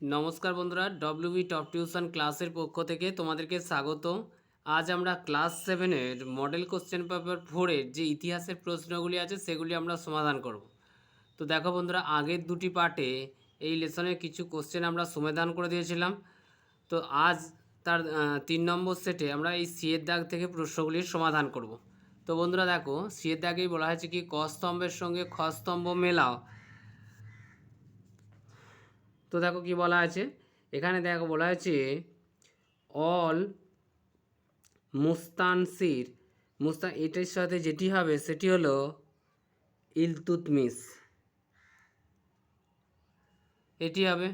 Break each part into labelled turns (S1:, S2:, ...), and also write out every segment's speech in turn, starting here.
S1: নমস্কার বন্ধুরা, WB top tuition ক্লাসের পক্ষ থেকে তোমাদেরকে স্বাগত। আজ আমরা ক্লাস 7-এর মডেল কোশ্চেন পেপার 4-এর যে ইতিহাসের প্রশ্নগুলি আছে সেগুলি আমরা সমাধান করব। তো দেখো বন্ধুরা, আগের দুটি পার্টে এই লেসনের কিছু কোশ্চেন আমরা সমাধান করে দিয়েছিলাম। তো আজ তার 3 নম্বর সেটে আমরা এই সিয়ের দাগ থেকে প্রশ্নগুলির সমাধান করব। তো বন্ধুরা দেখো, সিয়ের দাগেই বলা হয়েছে কি ক স্তম্ভের সঙ্গে খ স্তম্ভ মেলাও। তো দেখো কি বলা আছে এখানে, দেখো বলা আছে অল মুস্তানসির এটার সাথে যেটি হবে সেটি হলো ইলতুতমিশ, এটি হবে।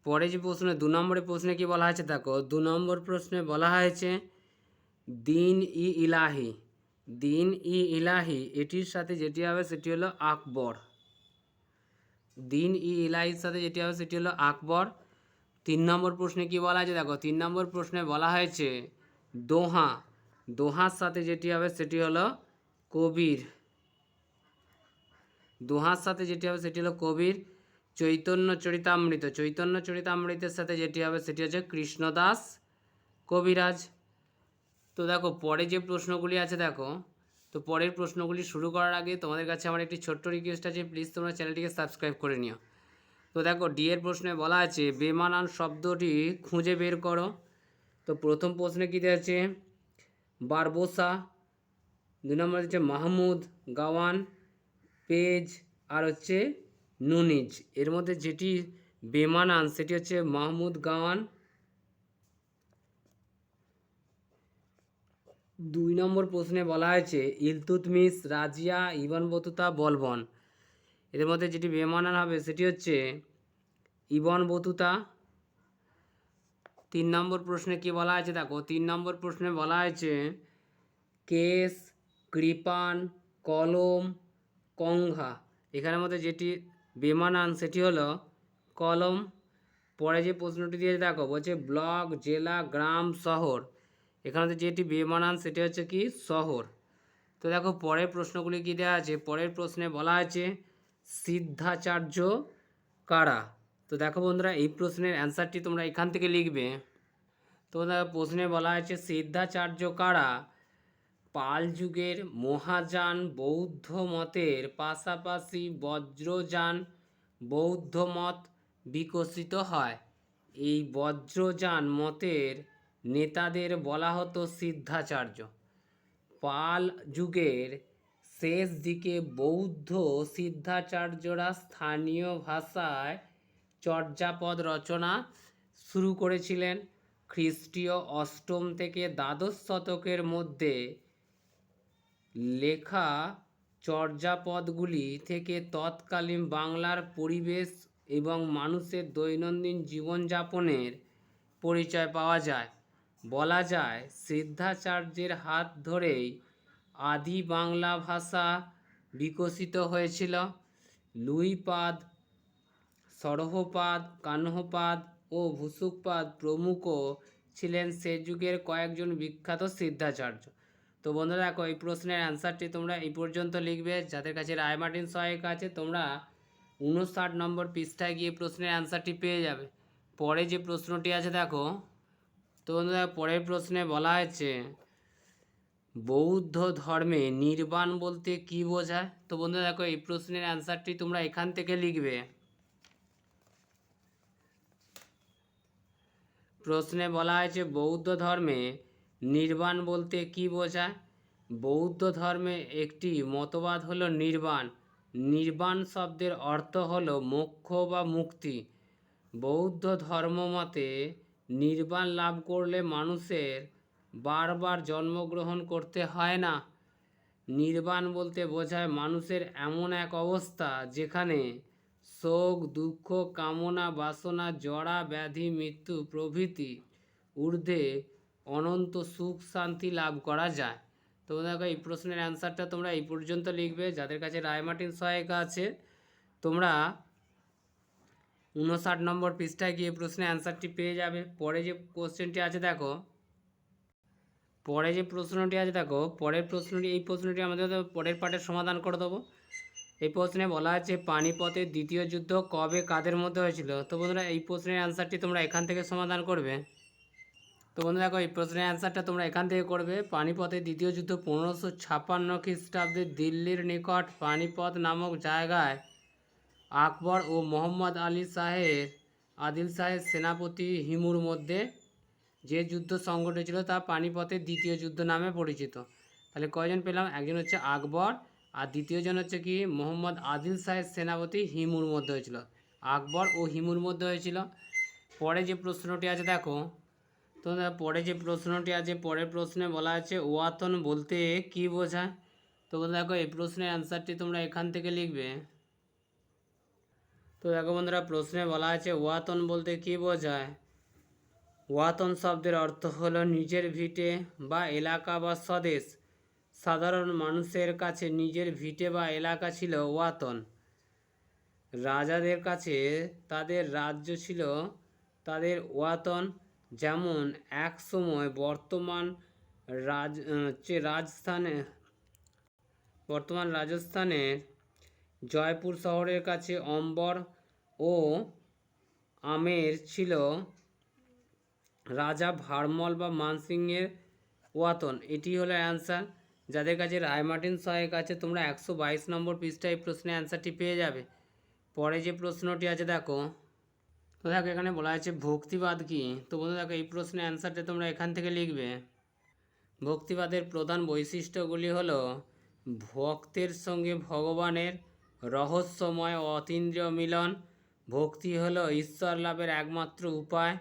S1: পরে যে প্রশ্নে 2 নম্বরের প্রশ্নে কি বলা হয়েছে দেখো, 2 নম্বর প্রশ্নে বলা হয়েছে দিন ই ইলাহি এটির সাথে যেটি হবে সেটি হলো আকবর। দিন ই ইলাহির সাথে যেটি হবে সেটি হলো আকবর। 3 নম্বর প্রশ্নে কি বলা হয়েছে দেখো, 3 নম্বর প্রশ্নে বলা হয়েছে দোহার সাথে যেটি হবে সেটি হলো কবির। দোহার সাথে যেটি হবে সেটি হলো কবির। চৈতন্য চরিতামৃতের সাথে যেটি হবে সেটি হচ্ছে কৃষ্ণদাস কবিরাজ। তো দেখো পরে যে প্রশ্নগুলি আছে দেখো, তো পরের প্রশ্নগুলি শুরু করার আগে তোমাদের কাছে আমার একটি ছোট্ট রিকোয়েস্ট আছে, প্লিজ তোমরা চ্যানেলটিকে সাবস্ক্রাইব করে নিও। তো দেখো ডি এর প্রশ্নে বলা আছে বেমানান শব্দটি খুঁজে বের করো। তো প্রথম প্রশ্নে কী আছে, বারবোসা, 2 নম্বর হচ্ছে মাহমুদ গাওয়ান, পেজ আর হচ্ছে নুনিজ। এর মধ্যে যেটি বেমানান সেটি হচ্ছে মাহমুদ গাওয়ান। 2 নম্বর প্রশ্নে বলা হয়েছে ইলতুতমিশ, রাজিয়া, ইবন বতুতা, বলবন। এদের মধ্যে যেটি বেমানান হবে সেটি হচ্ছে ইবন বতুতা। 3 নম্বর প্রশ্নে কি বলা আছে দেখো, 3 নম্বর প্রশ্নে বলা হয়েছে কেস, কৃপান, কলম, কংঘা। এখানের মধ্যে যেটি বেমানান সেটি হলো কলম। পরে যে প্রশ্নটি দিয়েছে দেখো, বলছে ব্লক, জেলা, গ্রাম, শহর। এখানে যেটি বেমানান সেটি হচ্ছে কি শহর। তো দেখো পরের প্রশ্নগুলি কী দেওয়া আছে, পরের প্রশ্নে বলা আছে সিদ্ধাচার্য কারা। তো দেখো বন্ধুরা, এই প্রশ্নের অ্যান্সারটি তোমরা এখান থেকে লিখবে। তো দেখো প্রশ্নে বলা আছে সিদ্ধাচার্য কারা পাল যুগের মহাযান বৌদ্ধ মতের পাশাপাশি বজ্রযান বৌদ্ধ মত বিকশিত হয়। এই বজ্রযান মতের নেতাদের বলা হতো সিদ্ধাচার্য। পাল যুগের শেষ দিকে বৌদ্ধ সিদ্ধাচার্যরা স্থানীয় ভাষায় চর্যাপদ রচনা শুরু করেছিলেন। খ্রিস্টীয় 8ম থেকে দ্বাদশ শতকের মধ্যে লেখা চর্যাপদগুলি থেকে তৎকালীন বাংলার পরিবেশ এবং মানুষের দৈনন্দিন জীবনযাপনের পরিচয় পাওয়া যায়। বলা যায় সিদ্ধাচার্যের হাত ধরেই আদি বাংলা ভাষা বিকশিত হয়েছিল। লুইপাদ, সরহপাদ, কানহপাদ ও ভূসুকপাদ প্রমুখ ছিলেন সে যুগের কয়েকজন বিখ্যাত সিদ্ধাচার্য। তো বন্ধুরা দেখো, এই প্রশ্নের অ্যান্সারটি তোমরা এই পর্যন্ত লিখবে। যাদের কাছে রায়মার্টিন সহায়িকা আছে তোমরা 59 নম্বর পৃষ্ঠায় গিয়ে প্রশ্নের অ্যান্সারটি পেয়ে যাবে। পরে যে প্রশ্নটি আছে দেখো, তো বন্ধুরা পরের প্রশ্নে বলা হয়েছে বৌদ্ধ ধর্মে নির্বাণ বলতে কি বোঝায়। তো বন্ধুরা দেখো, এই প্রশ্নের অ্যান্সারটি তোমরা এখান থেকে লিখবে। প্রশ্নে বলা হয়েছে বৌদ্ধ ধর্মে নির্বাণ বলতে কি বোঝায়। বৌদ্ধ ধর্মে একটি মতবাদ হলো নির্বাণ। নির্বাণ শব্দের অর্থ হলো মোক্ষ বা মুক্তি। বৌদ্ধ ধর্মমতে নির্বাণ লাভ করলে মানুষের বারবার জন্মগ্রহণ করতে হয় না। নির্বাণ বলতে বোঝায় মানুষের এমন এক অবস্থা যেখানে শোক, দুঃখ, কামনা, বাসনা, জড়া, ব্যাধি, মৃত্যু প্রভৃতি ঊর্ধ্বে অনন্ত সুখ শান্তি লাভ করা যায়। তো দেখো এই প্রশ্নের অ্যান্সারটা তোমরা এই পর্যন্ত লিখবে। যাদের কাছে রায়মার্টিন সহায়িকা আছে তোমরা 59 নম্বর পৃষ্ঠায় গিয়ে প্রশ্নের অ্যান্সারটি পেয়ে যাবে। পরে যে কোশ্চেনটি আছে দেখো, পরে যে প্রশ্নটি আছে দেখো, পরের প্রশ্নটি, এই প্রশ্নটি আমাদের পরের পার্টের সমাধান করে দেবো। এই প্রশ্নে বলা আছে পানিপথের দ্বিতীয় যুদ্ধ কবে কাদের মধ্যে হয়েছিল। তো বন্ধুরা এই প্রশ্নের অ্যান্সারটি তোমরা এখান থেকে সমাধান করবে। তো বন্ধু দেখো এই প্রশ্নের অ্যান্সারটা তোমরা এখান থেকে করবে। পানিপথের দ্বিতীয় যুদ্ধ 1556 খ্রিস্টাব্দে দিল্লির নিকট পানিপথ নামক জায়গায় আকবর ও মোহাম্মদ আদিল শাহের সেনাপতি হিমুর মধ্যে যে যুদ্ধ সংঘটিত ছিল তা পানিপথের দ্বিতীয় যুদ্ধ নামে পরিচিত। তাহলে কয়জন পেলাম, একজন হচ্ছে আকবর আর দ্বিতীয়জন হচ্ছে কি মোহাম্মদ আদিল শাহের সেনাপতি হিমুর মধ্যে হয়েছিল। আকবর ও হিমুর মধ্যে হয়েছিল। পরে যে প্রশ্নটি আছে দেখো, তো পরে যে প্রশ্নটি আছে, পরের প্রশ্নে বলা আছে ওয়াতন বলতে কি বোঝায়। তো দেখো এই প্রশ্নের অ্যান্সারটি তোমরা এখান থেকে লিখবে। তো দেখো বন্ধুরা প্রশ্নে বলা আছে ওয়াতন বলতে কি বোঝায়। ওয়াতন শব্দের অর্থ হলো নিজের ভিটে বা এলাকা বা স্বদেশ। সাধারণ মানুষের কাছে নিজের ভিটে বা এলাকা ছিল ওয়াতন। রাজাদের কাছে তাদের রাজ্য ছিল তাদের ওয়াতন। যেমন এক সময় বর্তমান রাজস্থানের জয়পুর শহরের কাছে অম্বর ও আমের ছিল রাজা ভারমল বা মানসিংহের ওয়াতন। এটি হলো অ্যান্সার। যাদের কাছে রায়মার্টিন সহায়ক আছে তোমরা 122 নম্বর পৃষ্ঠায় এই প্রশ্নের অ্যান্সারটি পেয়ে যাবে। পরে যে প্রশ্নটি আছে দেখো, তো দেখো এখানে বলা আছে ভক্তিবাদ কি। তো বন্ধু দেখো এই প্রশ্নের অ্যান্সারটা তোমরা এখান থেকে লিখবে। ভক্তিবাদের প্রধান বৈশিষ্ট্যগুলি হলো ভক্তের সঙ্গে ভগবানের রহস্যময় অতীন্দ্রিয় মিলন। ভক্তি হলো ঈশ্বর লাভের একমাত্র উপায়।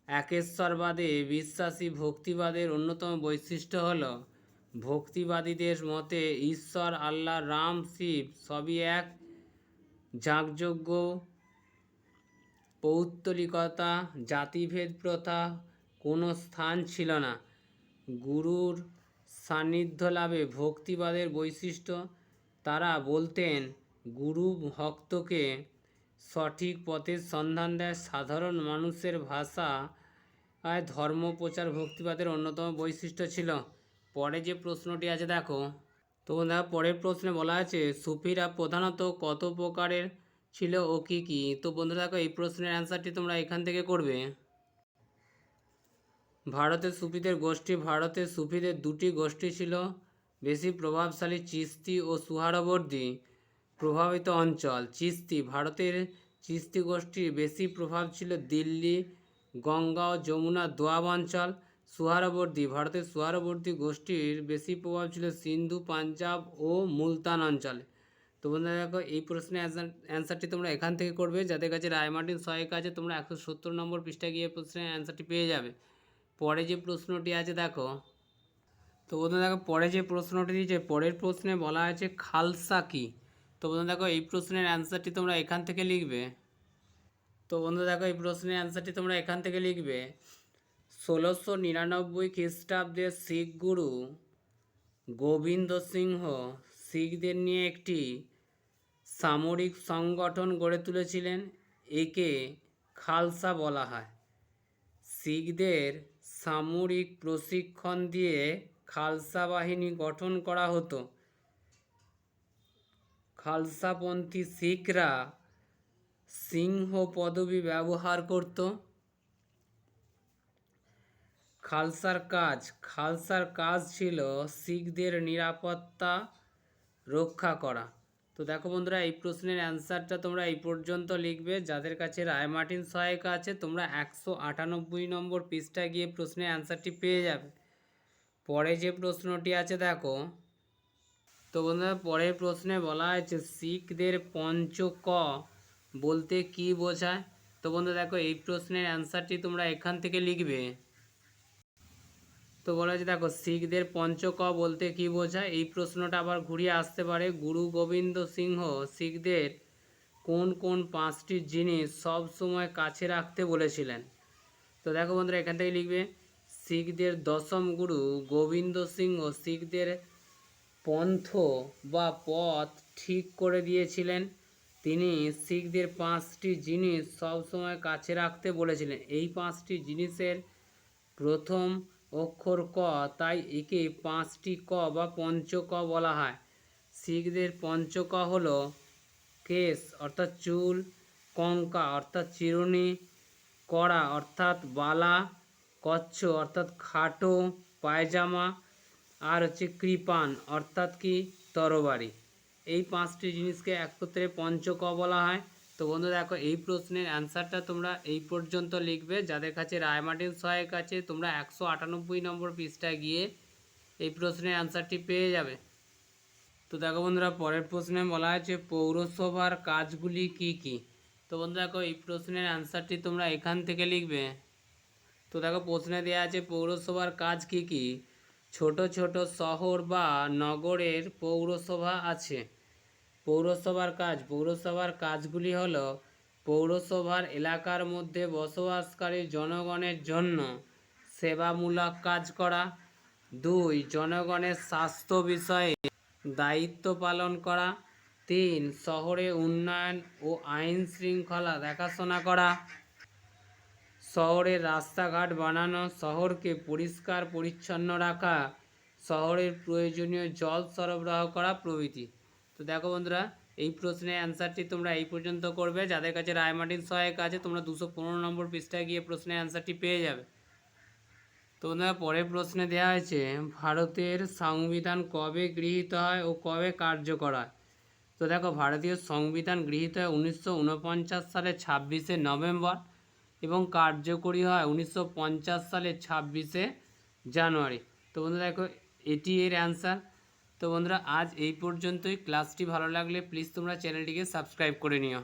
S1: একেশ্বরবাদে বিশ্বাসী। ভক্তিবাদের অন্যতম বৈশিষ্ট্য হল ভক্তিবাদীদের মতে ঈশ্বর, আল্লাহ, রাম, শিব সবই এক। যাগযজ্ঞ, পৌত্তলিকতা, জাতিভেদ প্রথা কোনো স্থান ছিল না। গুরুর সান্নিধ্য লাভে ভক্তিবাদের বৈশিষ্ট্য। তারা বলতেন গুরু ভক্তকে সঠিক পথের সন্ধান দেয়। সাধারণ মানুষের ভাষায় ধর্ম প্রচার ভক্তিবাদের অন্যতম বৈশিষ্ট্য ছিল। পরে যে প্রশ্নটি আছে দেখো, তো দেখো পরের প্রশ্নে বলা আছে সুফিরা প্রধানত কত প্রকারের ছিল ও কি কি। তো বন্ধুরা দেখো এই প্রশ্নের অ্যান্সারটি তোমরা এখান থেকে করবে। ভারতের সুফিদের দুটি গোষ্ঠী ছিল বেশি প্রভাবশালী, চিস্তি ও সুহারবর্দী প্রভাবিত অঞ্চল। ভারতের চিস্তি গোষ্ঠীর বেশি প্রভাব ছিল দিল্লি, গঙ্গা ও যমুনা দোয়াব অঞ্চল। ভারতের সুহারবর্দী গোষ্ঠীর বেশি প্রভাব ছিল সিন্ধু, পাঞ্জাব ও মুলতান অঞ্চলে। তো বন্ধুরা দেখো এই প্রশ্নের অ্যান্সারটি তোমরা এখান থেকে করবে। যাদের কাছে রায়মার্টিন সহায়িকা আছে তোমরা 170 নম্বর পৃষ্ঠায় গিয়ে প্রশ্নের অ্যান্সারটি পেয়ে যাবে। পরে যে প্রশ্নটি আছে দেখো, তো বন্ধুরা দেখো পরে যে প্রশ্নটি দিয়েছে, পরের প্রশ্নে বলা আছে খালসা কি। তো বন্ধুরা দেখো এই প্রশ্নের অ্যান্সারটি তোমরা এখান থেকে লিখবে। তো বন্ধুরা দেখো এই প্রশ্নের অ্যান্সারটি তোমরা এখান থেকে লিখবে। 1699 খ্রিস্টাব্দে শিখ গুরু গোবিন্দ সিংহ শিখদের নিয়ে একটি সামরিক সংগঠন গড়ে তুলেছিলেন। একে খালসা বলা হয়। শিখদের সামরিক প্রশিক্ষণ দিয়ে খালসা বাহিনী গঠন করা হতো। খালসাপন্থী শিখরা সিংহ পদবি ব্যবহার করত। খালসার কাজ ছিল শিখদের নিরাপত্তা রক্ষা করা। তো দেখো বন্ধুরা এই প্রশ্নের অ্যান্সারটা তোমরা এই পর্যন্ত লিখবে। যাদের কাছে রায়মার্টিন সহায়িকা আছে তোমরা 198 নম্বর পৃষ্ঠায় গিয়ে প্রশ্নের অ্যান্সারটি পেয়ে যাবে। পরে যে প্রশ্নটি আছে দেখো, তো বন্ধুরা পরের প্রশ্নে বলা হয়েছে শিখদের পঞ্চক বলতে কি বোঝায়। তো বন্ধু দেখো এই প্রশ্নের অ্যান্সারটি তোমরা এখান থেকে লিখবে। তো বলা হয়েছে দেখো শিখদের পঞ্চক বলতে কি বোঝায়। এই প্রশ্নটা আবার ঘুরিয়ে আসতে পারে। গুরু গোবিন্দ সিংহ শিখদের কোন কোন 5টি জিনিস সব সময় কাছে রাখতে বলেছিলেন। তো দেখো বন্ধুরা এখান থেকে লিখবে শিখদের দশম গুরু গোবিন্দ সিংহ শিখদের পন্থ বা পথ ঠিক করে দিয়েছিলেন। তিনি শিখদের 5টি জিনিস সবসময় কাছে রাখতে বলেছিলেন। এই 5টি জিনিসের প্রথম অক্ষর ক, তাই একে 5টি ক বা পঞ্চক বলা হয়। শিখদের পঞ্চক হলো কেশ অর্থাৎ চুল, কঙ্কা অর্থাৎ চিরুনি, কড়া অর্থাৎ বালা, কচ্ছ অর্থাৎ খাটো পায়জামা, আর হচ্ছে কৃপান অর্থাৎ কি তরবারি। এই পাঁচটি জিনিসকে একত্রে পঞ্চক বলা হয়। তো বন্ধু দেখো, এই প্রশ্নের অ্যান্সারটা তোমরা এই পর্যন্ত লিখবে। যাদের কাছে রায়মার্টিন সহায়ক আছে তোমরা 198 নম্বর পৃষ্ঠায় গিয়ে এই প্রশ্নের অ্যান্সারটি পেয়ে যাবে। তো দেখো বন্ধুরা, পরের প্রশ্নে বলা হয়েছে পৌরসভার কাজগুলি কি কি। তো বন্ধু দেখো, এই প্রশ্নের অ্যান্সারটি তোমরা এখান থেকে লিখবে। তো দেখো, প্রশ্নে দেওয়া আছে পৌরসভার কাজ কি কি। ছোট ছোট শহর বা নগরের পৌরসভা আছে। পৌরসভার কাজগুলি হলো পৌরসভার এলাকার মধ্যে বসবাসকারী জনগণের জন্য সেবামূলক কাজ করা। 2. জনগণের স্বাস্থ্য বিষয়ে দায়িত্ব পালন করা। 3. শহরে উন্নয়ন ও আইন শৃঙ্খলা দেখাশোনা করা। শহরের রাস্তাঘাট বানানো, শহরকে পরিষ্কার পরিচ্ছন্ন রাখা, শহরের প্রয়োজনীয় জল সরবরাহ করা প্রভৃতি। তো দেখো বন্ধুরা, এই প্রশ্নের অ্যান্সারটি তোমরা এই পর্যন্ত করবে। যাদের কাছে রায়মার্টিন সহায়ক আছে তোমরা 215 নম্বর পৃষ্ঠায় গিয়ে প্রশ্নের অ্যান্সারটি পেয়ে যাবে। তো বন্ধুরা, পরের প্রশ্নে দেওয়া হয়েছে ভারতের সংবিধান কবে গৃহীত হয় ও কবে কার্যকর হয়। তো দেখো, ভারতীয় সংবিধান গৃহীত হয় 1949 সালের 26শে নভেম্বর এবং কার্যকরী হয় 1950 সালের 26শে জানুয়ারি। তো বন্ধুরা দেখো, এটি এর অ্যান্সার। তো বন্ধুরা, আজ এই পর্যন্তই। ক্লাসটি ভালো লাগলে প্লিজ তোমরা চ্যানেলটিকে সাবস্ক্রাইব করে নিও।